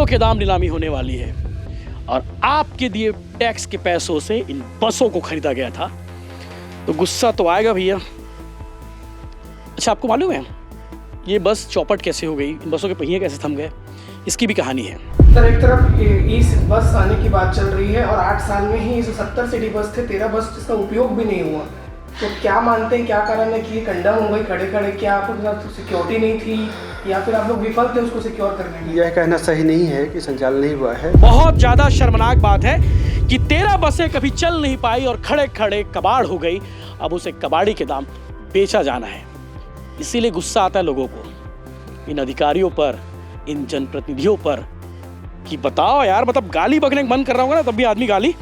कौड़ियों के दाम नीलामी होने वाली है और आपके दिए टैक्स के पैसों से इन बसों को खरीदा गया था, तो गुस्सा तो आएगा भैया। अच्छा, आपको मालूम है ये बस चौपट कैसे हो गई, इन बसों के पहिए कैसे थम गए, इसकी भी कहानी है। सर, एक तरफ इस बस आने की बात चल रही है और 8 साल में ही 70 सिटी बस थे, 13 बस जिसका उपयोग भी नहीं हुआ। तो क्या मानते हैं, क्या कारण है कि ये कंडम हो गई खड़े खड़े? क्या आपके साथ सिक्योरिटी नहीं थी या फिर आप लोग विफल थे उसको सिक्योर करने में? यह कहना सही नहीं है कि संचालन नहीं हुआ है। बहुत ज्यादा शर्मनाक बात है कि 13 बसें कभी चल नहीं पाई और खड़े खड़े कबाड़ हो गई। अब उसे कबाड़ी के दाम बेचा जाना है। इसीलिए गुस्सा आता है लोगों को, इन अधिकारियों पर, इन जनप्रतिनिधियों पर, कि बताओ यार, मतलब गाली बकने बंद कर रहा होगा ना तब भी आदमी गाली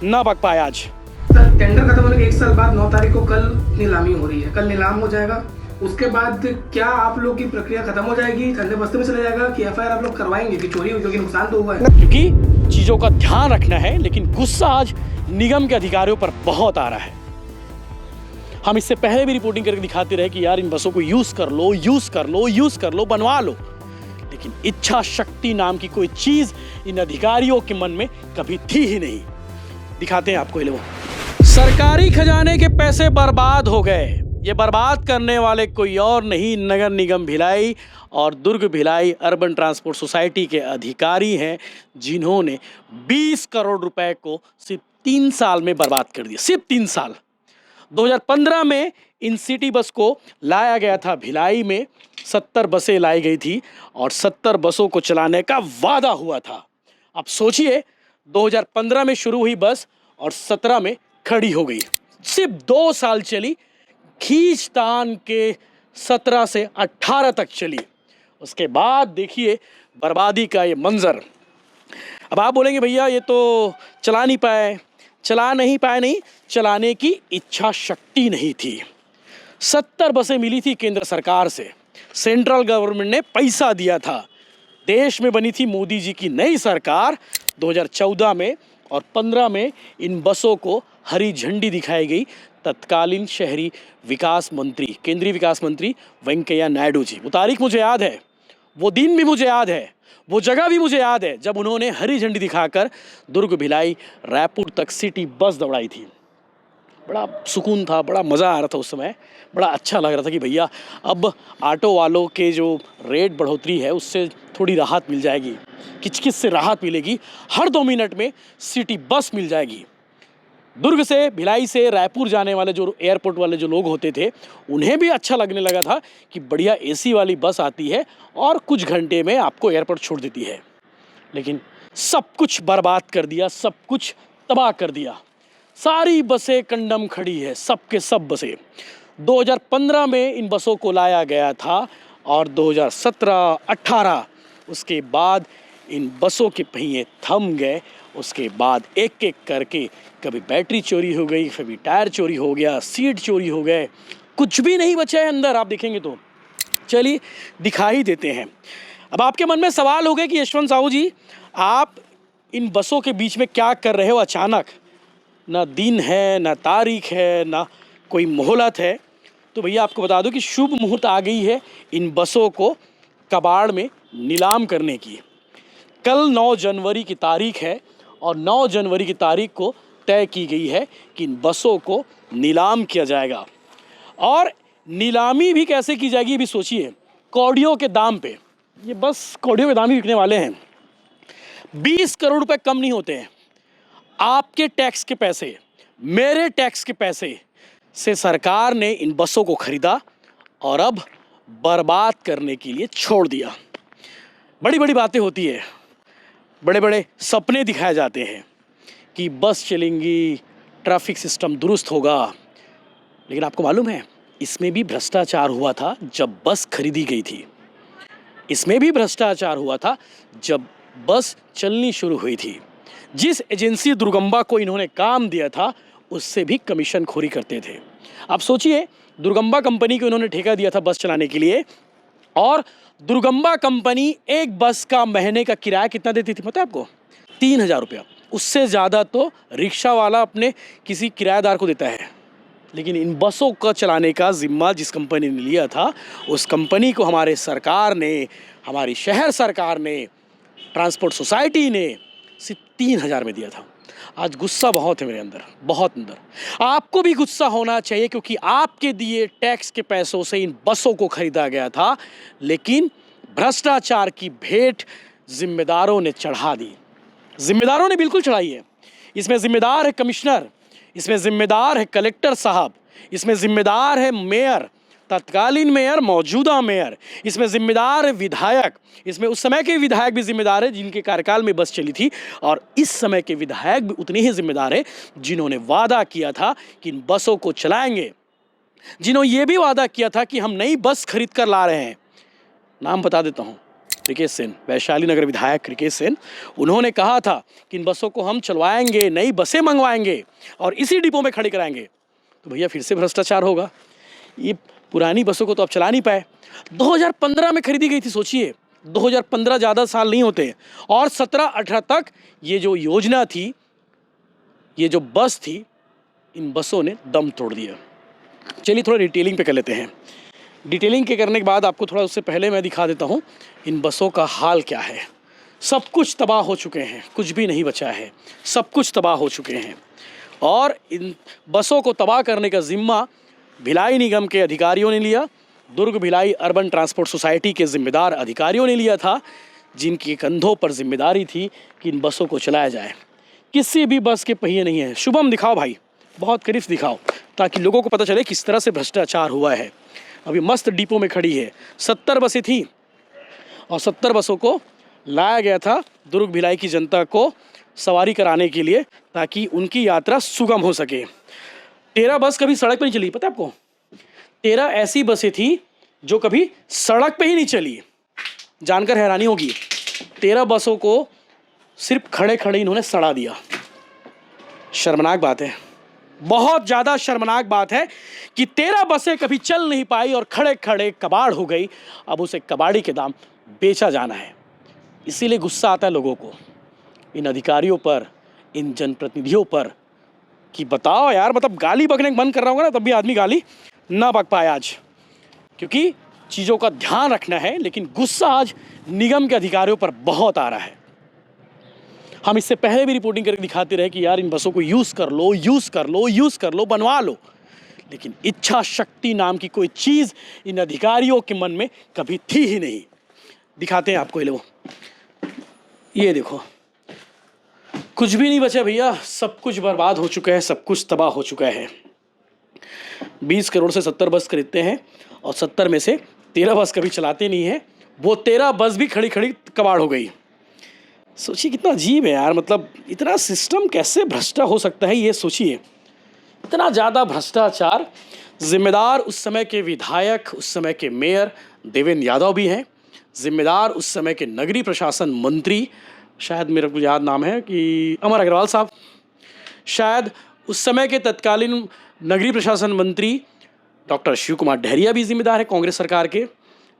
ना बक पाए। आज सर, टेंडर खत्म होने के 1 साल बाद 9 तारीख को कल नीलामी हो रही है, कल नीलाम हो जाएगा। उसके बाद क्या आप लोग की प्रक्रिया खत्म हो जाएगी, ठंडे बस्ते में चला जाएगा कि एफआईआर आप लोग करवाएंगे कि चोरी हुई, क्योंकि नुकसान तो हुआ है? क्योंकि चीजों का ध्यान रखना है, लेकिन गुस्सा आज निगम के अधिकारियों पर बहुत आ रहा है। हम इससे पहले भी रिपोर्टिंग करके दिखाते रहे कि यार इन बसों को यूज कर लो, यूज कर लो, यूज कर लो, बनवा लो, लेकिन इच्छा शक्ति नाम की कोई चीज इन अधिकारियों के मन में कभी थी ही नहीं। दिखाते हैं आपको ये लोग। सरकारी खजाने के पैसे बर्बाद हो गए। ये बर्बाद करने वाले कोई और नहीं, नगर निगम भिलाई और Durg Bhilai urban transport society के अधिकारी हैं, जिन्होंने 20 करोड़ रुपए को सिर्फ 3 साल में बर्बाद कर दिया। सिर्फ 3 साल। 2015 में इन सिटी बस को लाया गया था भिलाई में, 70 बसें लाई गई थी और 70 बसों को चलाने का वादा हुआ था। अब सोचिए, 2015 में शुरू हुई बस और 17 में खड़ी हो गई। सिर्फ 2 साल चली, खींचतान के 17 से 18 तक चली। उसके बाद देखिए बर्बादी का ये मंजर। अब आप बोलेंगे भैया ये तो चला नहीं पाए, नहीं, चलाने की इच्छा शक्ति नहीं थी। 70 बसें मिली थी केंद्र सरकार से, सेंट्रल गवर्नमेंट ने पैसा दिया था। देश में बनी थी मोदी जी की नई सरकार 2014 में और 15 में इन बसों को हरी झंडी दिखाई गई तत्कालीन शहरी विकास मंत्री, केंद्रीय विकास मंत्री वेंकैया नायडू जी। वो तारीख मुझे याद है, वो दिन भी मुझे याद है, वो जगह भी मुझे याद है जब उन्होंने हरी झंडी दिखाकर दुर्ग भिलाई रायपुर तक सिटी बस दौड़ाई थी। बड़ा सुकून था, बड़ा मज़ा आ रहा था उस समय, बड़ा अच्छा लग रहा था कि भैया अब ऑटो वालों के जो रेट बढ़ोतरी है उससे थोड़ी राहत मिल जाएगी, किचकिच से राहत मिलेगी, हर 2 मिनट में सिटी बस मिल जाएगी। दुर्ग से, भिलाई से रायपुर जाने वाले जो एयरपोर्ट वाले जो लोग होते थे, उन्हें भी अच्छा लगने लगा था कि बढ़िया एसी वाली बस आती है और कुछ घंटे में आपको एयरपोर्ट छोड़ देती है। लेकिन सब कुछ बर्बाद कर दिया, सब कुछ तबाह कर दिया। सारी बसें कंडम खड़ी है, सब के सब बसें। 2015 में इन बसों को लाया गया था और 2017-18 उसके बाद इन बसों के पहिए थम गए। उसके बाद एक एक करके कभी बैटरी चोरी हो गई, कभी टायर चोरी हो गया, सीट चोरी हो गए, कुछ भी नहीं बचा है अंदर। आप देखेंगे तो चलिए दिखा ही देते हैं। अब आपके मन में सवाल हो गए कि यशवंत साहू जी, आप इन बसों के बीच में क्या कर रहे हो अचानक? ना दिन है, ना तारीख है, ना कोई मोहलत है। तो भैया आपको बता दूं कि शुभ मुहूर्त आ गई है इन बसों को कबाड़ में नीलाम करने की। कल 9 जनवरी की तारीख है और 9 जनवरी की तारीख को तय की गई है कि इन बसों को नीलाम किया जाएगा। और नीलामी भी कैसे की जाएगी भी सोचिए, कौड़ियों के दाम पे। ये बस कौड़ियों के दाम ही बिकने वाले हैं। 20 करोड़ रुपए कम नहीं होते हैं। आपके टैक्स के पैसे, मेरे टैक्स के पैसे से सरकार ने इन बसों को खरीदा और अब बर्बाद करने के लिए छोड़ दिया। बड़ी बड़ी बातें होती है, बड़े बड़े सपने दिखाए जाते हैं कि बस चलेंगी, ट्रैफिक सिस्टम दुरुस्त होगा, लेकिन आपको मालूम है इसमें भी भ्रष्टाचार हुआ था जब बस खरीदी गई थी। इसमें भी भ्रष्टाचार हुआ था जब बस चलनी शुरू हुई थी। जिस एजेंसी दुर्गंबा को इन्होंने काम दिया था उससे भी कमीशन खोरी करते थे। आप सोचिए, दुर्गंबा कंपनी को इन्होंने ठेका दिया था बस चलाने के लिए और दुर्गंबा कंपनी एक बस का महीने का किराया कितना देती थी पता है आपको? 3000 रुपया। उससे ज़्यादा तो रिक्शा वाला अपने किसी किराएदार को देता है। लेकिन इन बसों का चलाने का जिम्मा जिस कंपनी ने लिया था, उस कंपनी को हमारे सरकार ने, हमारी शहर सरकार ने ट्रांसपोर्ट सोसाइटी ने सिर्फ 3,000 में दिया था। आज गुस्सा बहुत है मेरे अंदर, बहुत अंदर। आपको भी गुस्सा होना चाहिए क्योंकि आपके दिए टैक्स के पैसों से इन बसों को खरीदा गया था, लेकिन भ्रष्टाचार की भेंट जिम्मेदारों ने चढ़ा दी। जिम्मेदारों ने बिल्कुल चढ़ाई है। इसमें जिम्मेदार है कमिश्नर, इसमें जिम्मेदार है कलेक्टर साहब, इसमें जिम्मेदार है मेयर, तत्कालीन मेयर, मौजूदा मेयर, इसमें जिम्मेदार है विधायक, इसमें उस समय के विधायक भी जिम्मेदार है जिनके कार्यकाल में बस चली थी, और इस समय के विधायक भी उतने ही जिम्मेदार है जिन्होंने वादा किया था कि इन बसों को चलाएंगे, जिन्होंने ये भी वादा किया था कि हम नई बस खरीद कर ला रहे हैं। नाम बता देता हूँ, रिकेश सेन, वैशाली नगर विधायक रिकेश सेन। उन्होंने कहा था कि इन बसों को हम चलवाएंगे, नई बसें मंगवाएंगे और इसी डिपो में खड़ी कराएंगे। तो भैया फिर से भ्रष्टाचार होगा। ये पुरानी बसों को तो अब चला नहीं पाए। 2015 में खरीदी गई थी, सोचिए 2015 ज़्यादा साल नहीं होते, और 17-18 तक ये जो योजना थी, ये जो बस थी, इन बसों ने दम तोड़ दिया। चलिए थोड़ा डिटेलिंग पे कर लेते हैं। डिटेलिंग के करने के बाद आपको थोड़ा उससे पहले मैं दिखा देता हूँ इन बसों का हाल क्या है। सब कुछ तबाह हो चुके हैं, कुछ भी नहीं बचा है, सब कुछ तबाह हो चुके हैं। और इन बसों को तबाह करने का जिम्मा भिलाई निगम के अधिकारियों ने लिया, Durg Bhilai urban transport society के जिम्मेदार अधिकारियों ने लिया था, जिनके कंधों पर जिम्मेदारी थी कि इन बसों को चलाया जाए। किसी भी बस के पहिए नहीं है। शुभम दिखाओ भाई, बहुत करीब दिखाओ ताकि लोगों को पता चले किस तरह से भ्रष्टाचार हुआ है। अभी मस्त डिपो में खड़ी है। 70 बसें थी और 70 बसों को लाया गया था दुर्ग भिलाई की जनता को सवारी कराने के लिए, ताकि उनकी यात्रा सुगम हो सके। 13 बस कभी सड़क पर नहीं चली, पता है आपको? 13 ऐसी बसें थी जो कभी सड़क पे ही नहीं चली। जानकर हैरानी होगी, 13 बसों को सिर्फ खड़े खड़े इन्होंने सड़ा दिया। शर्मनाक बात है, बहुत ज़्यादा शर्मनाक बात है कि 13 बसें कभी चल नहीं पाई और खड़े खड़े कबाड़ हो गई। अब उसे कबाड़ी के दाम बेचा जाना है। इसीलिए गुस्सा आता है लोगों को, इन अधिकारियों पर, इन जनप्रतिनिधियों पर, कि बताओ यार, मतलब गाली बकने बंद कर रहा होगा ना तब भी आदमी गाली ना बक पाए आज, क्योंकि चीज़ों का ध्यान रखना है। लेकिन गुस्सा आज निगम के अधिकारियों पर बहुत आ रहा है। हम इससे पहले भी रिपोर्टिंग करके दिखाते रहे कि यार इन बसों को यूज़ कर लो, यूज़ कर लो, यूज़ कर लो, बनवा लो, लेकिन इच्छा शक्ति नाम की कोई चीज़ इन अधिकारियों के मन में कभी थी ही नहीं। दिखाते हैं आपको, ये देखो, कुछ भी नहीं बचा भैया, सब कुछ बर्बाद हो चुका है, सब कुछ तबाह हो चुका है। 20 करोड़ से 70 बस खरीदते हैं और 70 में से 13 बस कभी चलाते नहीं हैं। वो 13 बस भी खड़ी खड़ी कबाड़ हो गई। सोचिए कितना अजीब है यार, मतलब इतना सिस्टम कैसे भ्रष्ट हो सकता है, ये सोचिए, इतना ज़्यादा भ्रष्टाचार। जिम्मेदार उस समय के विधायक, उस समय के मेयर देवेंद्र यादव भी हैं। जिम्मेदार उस समय के नगरीय प्रशासन मंत्री, शायद मेरे को याद नाम है कि अमर अग्रवाल साहब, शायद उस समय के तत्कालीन नगरीय प्रशासन मंत्री डॉक्टर शिव कुमार डहरिया भी जिम्मेदार है कांग्रेस सरकार के।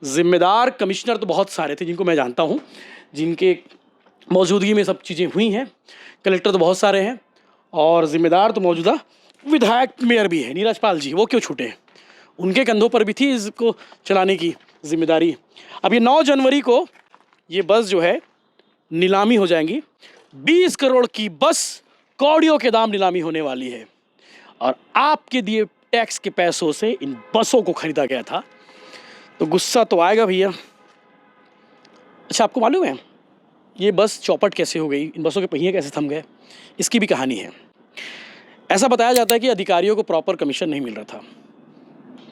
जिम्मेदार कमिश्नर तो बहुत सारे थे जिनको मैं जानता हूँ, जिनके मौजूदगी में सब चीज़ें हुई हैं। कलेक्टर तो बहुत सारे हैं, और जिम्मेदार तो मौजूदा विधायक मेयर भी है, नीरज पाल जी, वो क्यों छूटे, उनके कंधों पर भी थी इसको चलाने की जिम्मेदारी। अब ये 9 जनवरी को ये बस जो है नीलामी हो जाएंगी। 20 करोड़ की बस कौड़ियों के दाम नीलामी होने वाली है, और आपके दिए टैक्स के पैसों से इन बसों को खरीदा गया था, तो गुस्सा तो आएगा भैया। अच्छा, आपको मालूम है ये बस चौपट कैसे हो गई, इन बसों के पहिए कैसे थम गए? इसकी भी कहानी है। ऐसा बताया जाता है कि अधिकारियों को प्रॉपर कमीशन नहीं मिल रहा था,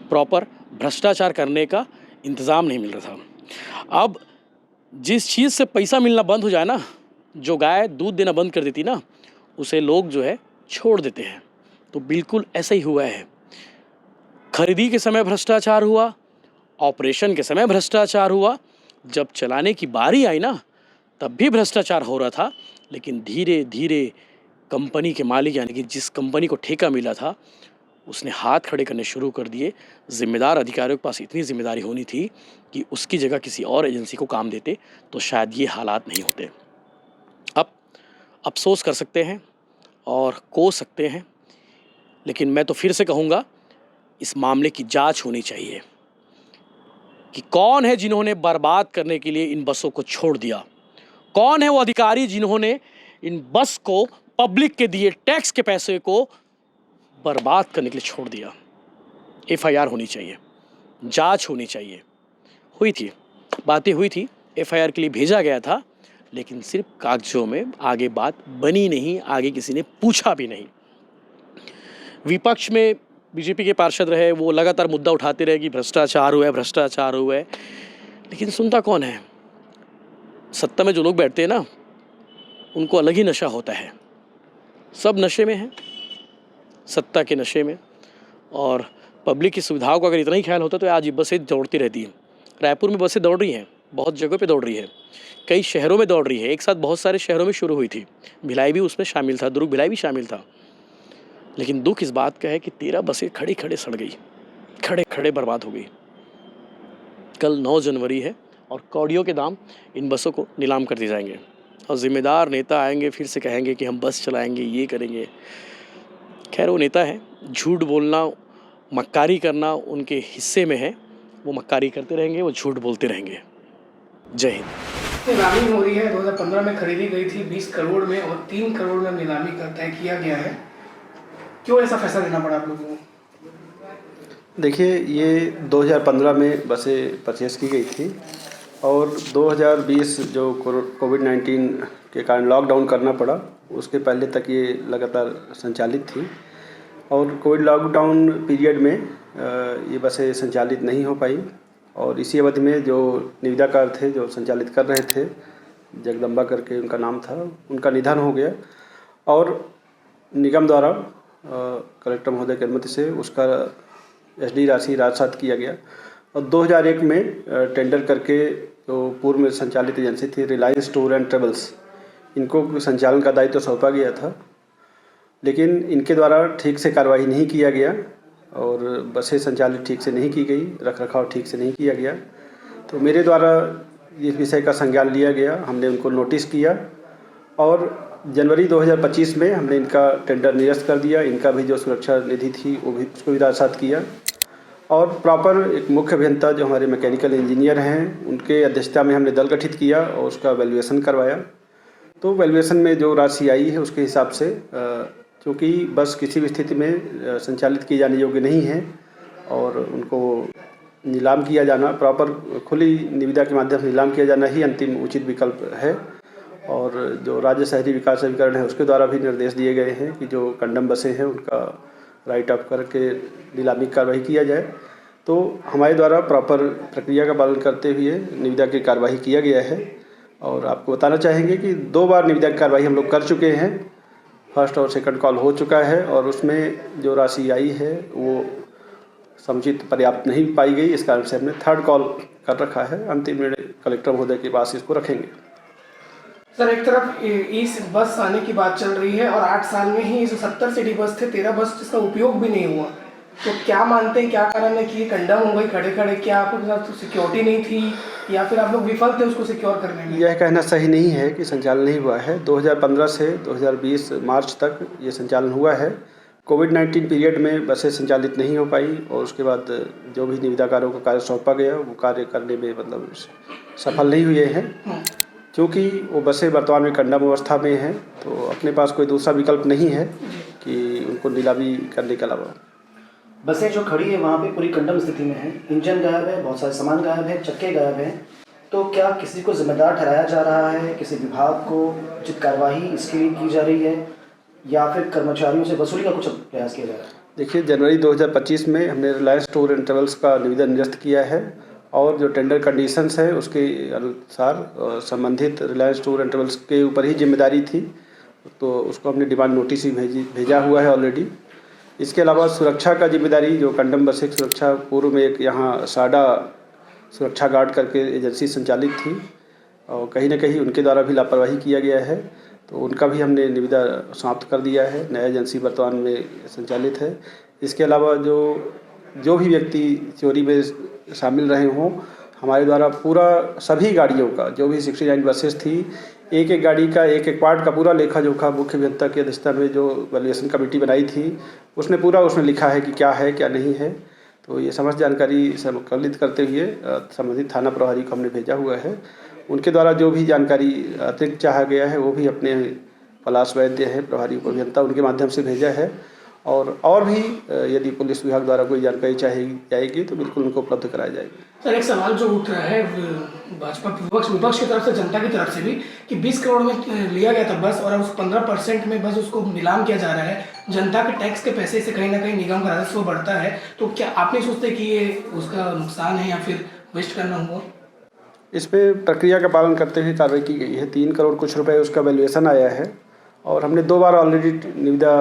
प्रॉपर भ्रष्टाचार करने का इंतज़ाम नहीं मिल रहा था। अब जिस चीज़ से पैसा मिलना बंद हो जाए ना, जो गाय दूध देना बंद कर देती ना, उसे लोग जो है छोड़ देते हैं। तो बिल्कुल ऐसा ही हुआ है। खरीदी के समय भ्रष्टाचार हुआ, ऑपरेशन के समय भ्रष्टाचार हुआ, जब चलाने की बारी आई ना तब भी भ्रष्टाचार हो रहा था। लेकिन धीरे धीरे कंपनी के मालिक, यानी कि जिस कंपनी को ठेका मिला था, उसने हाथ खड़े करने शुरू कर दिए। जिम्मेदार अधिकारियों के पास इतनी जिम्मेदारी होनी थी कि उसकी जगह किसी और एजेंसी को काम देते तो शायद ये हालात नहीं होते। अब अफसोस कर सकते हैं और कोस सकते हैं, लेकिन मैं तो फिर से कहूँगा, इस मामले की जांच होनी चाहिए कि कौन है जिन्होंने बर्बाद करने के लिए इन बसों को छोड़ दिया। कौन है वो अधिकारी जिन्होंने इन बस को पब्लिक के दिए टैक्स के पैसे को बर्बाद करने के लिए छोड़ दिया। एफआईआर होनी चाहिए, जांच होनी चाहिए। हुई थी, बातें हुई थी, एफआईआर के लिए भेजा गया था, लेकिन सिर्फ कागजों में, आगे बात बनी नहीं, आगे किसी ने पूछा भी नहीं। विपक्ष में बीजेपी के पार्षद रहे, वो लगातार मुद्दा उठाते रहे कि भ्रष्टाचार हुआ है, भ्रष्टाचार हुआ है, लेकिन सुनता कौन है? सत्ता में जो लोग बैठते हैं ना, उनको अलग ही नशा होता है। सब नशे में हैं, सत्ता के नशे में। और पब्लिक की सुविधाओं का अगर इतना ही ख्याल होता तो आज ये बसें दौड़ती रहती हैं। रायपुर में बसें दौड़ रही हैं, बहुत जगह पे दौड़ रही है, कई शहरों में दौड़ रही है, एक साथ बहुत सारे शहरों में शुरू हुई थी। भिलाई भी उसमें शामिल था, दुर्ग भिलाई भी शामिल था। लेकिन दुख इस बात का है कि 13 बसें खड़ी खड़े सड़ गई, खड़े खड़े बर्बाद हो गई। कल 9 जनवरी है और कौड़ियों के दाम इन बसों को नीलाम कर दिए जाएंगे और जिम्मेदार नेता आएंगे, फिर से कहेंगे कि हम बस चलाएंगे, ये करेंगे। खैर, वो नेता है, झूठ बोलना, मक्कारी करना उनके हिस्से में है। वो मक्कारी करते रहेंगे, वो झूठ बोलते रहेंगे। जय हिंद। नीलामी हो रही है, 2015 में खरीदी गई थी 20 करोड़ में और 3 करोड़ में नीलामी का तय किया गया है। क्यों ऐसा फैसला लेना पड़ा आप लोगों को? देखिए, ये 2015 में बसें परचेज़ की गई थी और 2020 जो कोविड-19 के कारण लॉकडाउन करना पड़ा, उसके पहले तक ये लगातार संचालित थी और कोविड लॉकडाउन पीरियड में ये बसें संचालित नहीं हो पाई और इसी अवधि में जो निविदाकार थे, जो संचालित कर रहे थे, जगदम्बा करके उनका नाम था, उनका निधन हो गया और निगम द्वारा कलेक्टर महोदय की अनुमति से उसका एसडी राशि राजसात किया गया और 2001 में टेंडर करके जो पूर्व में संचालित एजेंसी थी रिलायंस टूर एंड ट्रेवल्स, इनको संचालन का दायित्व सौंपा गया था, लेकिन इनके द्वारा ठीक से कार्रवाई नहीं किया गया और बसें संचालित ठीक से नहीं की गई, रखरखाव ठीक से नहीं किया गया। तो मेरे द्वारा इस विषय का संज्ञान लिया गया, हमने उनको नोटिस किया और जनवरी 2025 में हमने इनका टेंडर निरस्त कर दिया। इनका भी जो सुरक्षा निधि थी वो भी, उसको भी राजसात किया और प्रॉपर एक मुख्य अभियंता जो हमारे मैकेनिकल इंजीनियर हैं, उनके अध्यक्षता में हमने दल गठित किया और उसका वैल्यूएशन करवाया। तो वैल्यूएशन में जो राशि आई है उसके हिसाब से, क्योंकि बस किसी भी स्थिति में संचालित किए जाने योग्य नहीं है और उनको नीलाम किया जाना, प्रॉपर खुली निविदा के माध्यम से नीलाम किया जाना ही अंतिम उचित विकल्प है। और जो राज्य शहरी विकास अभिकरण है उसके द्वारा भी निर्देश दिए गए हैं कि जो कंडम बसें हैं उनका राइट ऑफ करके नीलामी कार्रवाई किया जाए। तो हमारे द्वारा प्रॉपर प्रक्रिया का पालन करते हुए निविदा की कार्रवाई किया गया है और आपको बताना चाहेंगे कि 2 बार निविदा की कार्रवाई हम लोग कर चुके हैं। फर्स्ट और सेकंड कॉल हो चुका है और उसमें जो राशि आई है वो समुचित पर्याप्त नहीं पाई गई, इस कारण से हमने थर्ड कॉल कर रखा है। अंतिम निर्णय कलेक्टर महोदय के पास इसको रखेंगे। सर, एक तरफ इस बस आने की बात चल रही है और 8 साल में ही जो 70 सिटी बस थे, 13 बस जिसका उपयोग भी नहीं हुआ, तो क्या मानते हैं, क्या कारण है कि ये कंडम हो गई खड़े खड़े? क्या आपके साथ सिक्योरिटी नहीं थी या फिर आप लोग विफल थे उसको सिक्योर करने में? यह कहना सही नहीं है कि संचालन नहीं हुआ है। 2015 से 2020 मार्च तक ये संचालन हुआ है। कोविड-19 पीरियड में बसें संचालित नहीं हो पाई और उसके बाद जो भी निविदाकारों को कार्य सौंपा गया वो कार्य करने में मतलब सफल नहीं हुए हैं, क्योंकि वो बसें वर्तमान में कंडम अवस्था में हैं। तो अपने पास कोई दूसरा विकल्प नहीं है कि उनको नीलामी करने के अलावा। बसें जो खड़ी है वहाँ पे पूरी कंडम स्थिति में है, इंजन गायब है, बहुत सारे सामान गायब है, चक्के गायब हैं। तो क्या किसी को जिम्मेदार ठहराया जा रहा है, किसी विभाग को उचित कार्रवाई इसके लिए की जा रही है या फिर कर्मचारियों से वसूली का कुछ प्रयास किया जा रहा है? देखिए, जनवरी 2025 में हमने रिलायंस टूर एंड ट्रेवल्स का निविदा निरस्त किया है और जो टेंडर कंडीशंस है उसके अनुसार संबंधित रिलायंस टूर एंड ट्रेवल्स के ऊपर ही जिम्मेदारी थी, तो उसको हमने डिमांड नोटिस ही भेजा हुआ है ऑलरेडी। इसके अलावा सुरक्षा का जिम्मेदारी जो कंडम बसें की सुरक्षा, पूर्व में एक यहाँ साडा सुरक्षा गार्ड करके एजेंसी संचालित थी और कहीं ना कहीं उनके द्वारा भी लापरवाही किया गया है, तो उनका भी हमने निविदा समाप्त कर दिया है। नया एजेंसी वर्तमान में संचालित है। इसके अलावा जो भी व्यक्ति चोरी में शामिल रहे हों, हमारे द्वारा पूरा सभी गाड़ियों का, जो भी 69 बसेस थी, एक एक गाड़ी का एक एक पार्ट का पूरा लेखा जोखा मुख्य अभियंता की अध्यक्षता में जो वैल्यूएशन कमेटी बनाई थी उसमें लिखा है कि क्या है क्या नहीं है। तो ये समस्त जानकारी संकलित करते हुए संबंधित थाना प्रभारी को हमने भेजा हुआ है उनके द्वारा जो भी जानकारी अतिरिक्त चाहा गया है वो भी अपने पलाश वैद्य है, प्रभारी उप अभियंता, उनके माध्यम से भेजा है। और भी यदि पुलिस विभाग द्वारा कोई जानकारी चाहिए जाएगी तो बिल्कुल उनको उपलब्ध कराया जाएगी। सर, एक सवाल जो उठ रहा है भाजपा विपक्ष की तरफ से, जनता की तरफ से भी, कि 20 करोड़ में लिया गया था बस और उस 15% में बस उसको नीलाम किया जा रहा है। जनता के टैक्स के पैसे से कहीं ना कहीं निगम का राजस्व बढ़ता है, तो क्या आप नहीं सोचते कि ये उसका नुकसान है या फिर वेस्ट करना हुआ? इस पे प्रक्रिया का पालन करते हुए कार्रवाई की गई है। 3 करोड़ कुछ रुपए उसका वैल्यूएशन आया है और हमने 2 बार ऑलरेडी निविदा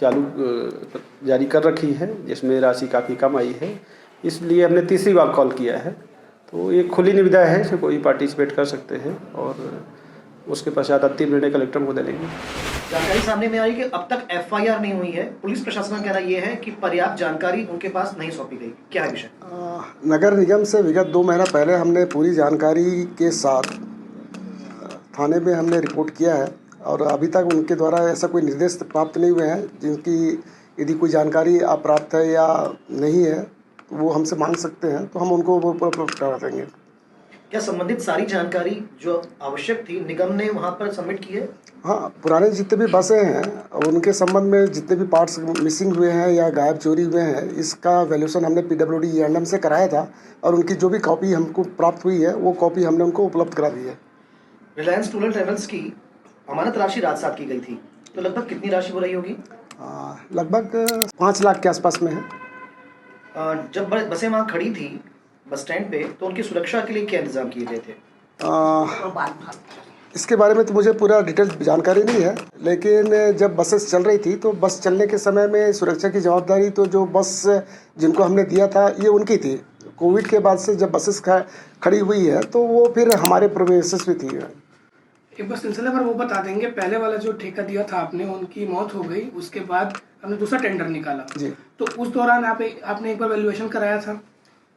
जारी कर रखी है, जिसमें राशि काफ़ी कम आई है, इसलिए हमने तीसरी बार कॉल किया है। तो ये खुली निविदा है, इसमें कोई पार्टिसिपेट कर सकते हैं और उसके पश्चात अंतिम निर्णय कलेक्टर महोदय लेंगे। जानकारी सामने में आई कि अब तक FIR नहीं हुई है। पुलिस प्रशासन का कहना यह है कि पर्याप्त जानकारी उनके पास नहीं सौंपी गई। क्या है विषय? नगर निगम से विगत 2 महीना पहले हमने पूरी जानकारी के साथ थाने में हमने रिपोर्ट किया है और अभी तक उनके द्वारा ऐसा कोई निर्देश प्राप्त नहीं हुए हैं जिनकी यदि कोई जानकारी अप्राप्त है या नहीं है तो वो हमसे मांग सकते हैं, तो हम उनको वो उपलब्ध करा देंगे। क्या संबंधित सारी जानकारी जो आवश्यक थी निगम ने वहाँ पर सबमिट की है? हाँ, पुराने जितने भी बसें हैं और उनके संबंध में जितने भी पार्ट्स मिसिंग हुए हैं या गायब चोरी हुए हैं, इसका वैल्यूएशन हमने PWD E&M से कराया था और उनकी जो भी कॉपी हमको प्राप्त हुई है वो कॉपी हमने उनको उपलब्ध करा दी है। रिलायंस टूर एंड ट्रेवल्स की अमानत राशि रात-सात की गई थी, तो लगभग कितनी राशि हो रही होगी? लगभग 5 लाख के आसपास में है। जब बसें वहाँ खड़ी थी बस स्टैंड पे, तो उनकी सुरक्षा के लिए क्या इंतजाम किए गए थे? इसके बारे में तो मुझे पूरा डिटेल जानकारी नहीं है, लेकिन जब बसेस चल रही थी तो बस चलने के समय में सुरक्षा की जवाबदारी तो जो बस जिनको हमने दिया था ये उनकी थी। कोविड के बाद से जब बसेस खड़ी हुई है तो वो फिर हमारे प्रोमिसेस में थी। एक बार सिलसिले पर वो बता देंगे, पहले वाला जो ठेका दिया था आपने, उनकी मौत हो गई, उसके बाद हमने दूसरा टेंडर निकाला जी। तो उस दौरान आपने एक बार वैल्यूएशन कराया था,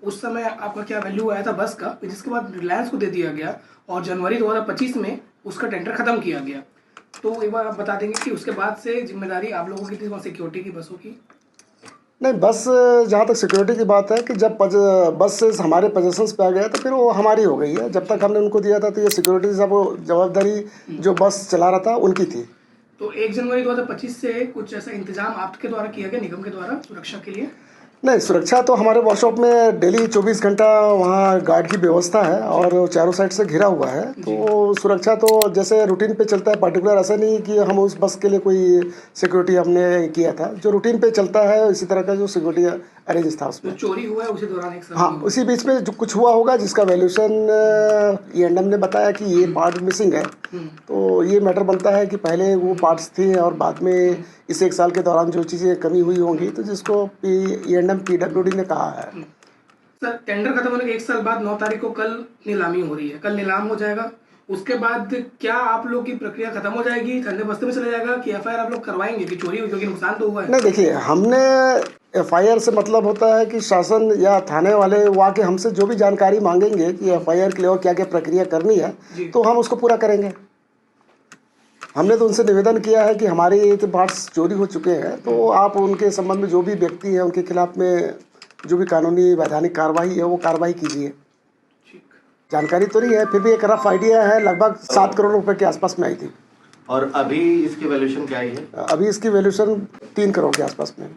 उस समय आपका क्या वैल्यू आया था बस का, जिसके बाद रिलायंस को दे दिया गया और जनवरी 2025 में उसका टेंडर खत्म किया गया। तो एक बार आप बता देंगे कि उसके बाद से जिम्मेदारी आप लोगों की थी वहाँ सिक्योरिटी की, बसों की? नहीं, बस जहाँ तक सिक्योरिटी की बात है कि जब बस हमारे पोजीशंस पे आ गया तो फिर वो हमारी हो गई है। जब तक हमने उनको दिया था तो ये सिक्योरिटी सब जवाबदारी जो बस चला रहा था उनकी थी। तो 1 जनवरी 2025 से कुछ ऐसा इंतजाम आपके द्वारा किया गया निगम के द्वारा सुरक्षा के लिए? नहीं, सुरक्षा तो हमारे वर्कशॉप में डेली 24 घंटा वहाँ गार्ड की व्यवस्था है और चारों साइड से घिरा हुआ है। तो सुरक्षा तो जैसे रूटीन पे चलता है, पर्टिकुलर ऐसा नहीं कि हम उस बस के लिए कोई सिक्योरिटी हमने किया था। जो रूटीन पे चलता है इसी तरह का जो सिक्योरिटी अरेंज था उसमें। तो चोरी हुआ है उसी दौरान एक समय? हाँ, उसी बीच में जो कुछ हुआ होगा जिसका वैल्यूएशन E&M ने बताया कि ये पार्ट मिसिंग है। तो ये मैटर बनता है कि पहले वो पार्ट्स थे और बाद में इस 1 साल के दौरान जो चीज़ें कमी हुई होंगी तो जिसको E&M PWD ने कहा है। सर, टेंडर खत्म होने के 1 साल बाद 9 तारीख को कल नीलामी हो रही है, कल नीलाम हो जाएगा। उसके बाद क्या आप लोग की प्रक्रिया खत्म हो जाएगी, ठंडे बस्ते में चला जाएगा कि FIR आप लोग करवाएंगे कि चोरी हुई, क्योंकि नुकसान तो हुआ है? नहीं, देखिए, हमने FIR से मतलब होता है कि शासन या थाने वाले वो आके हमसे जो भी जानकारी मांगेंगे कि FIR के लिए और क्या क्या प्रक्रिया करनी है तो हम उसको पूरा करेंगे। हमने तो उनसे निवेदन किया है कि हमारे ये पार्ट्स चोरी हो चुके हैं, तो आप उनके संबंध में जो भी व्यक्ति है उनके खिलाफ में जो भी कानूनी वैधानिक कार्रवाई है वो कार्रवाई कीजिए। जानकारी तो नहीं है, फिर भी एक रफ आइडिया है, लगभग 7 करोड़ रुपए के आसपास में आई थी। और अभी इसकी वैल्यूएशन क्या आई है? अभी इसकी वैल्यूएशन 3 करोड़ के आसपास में।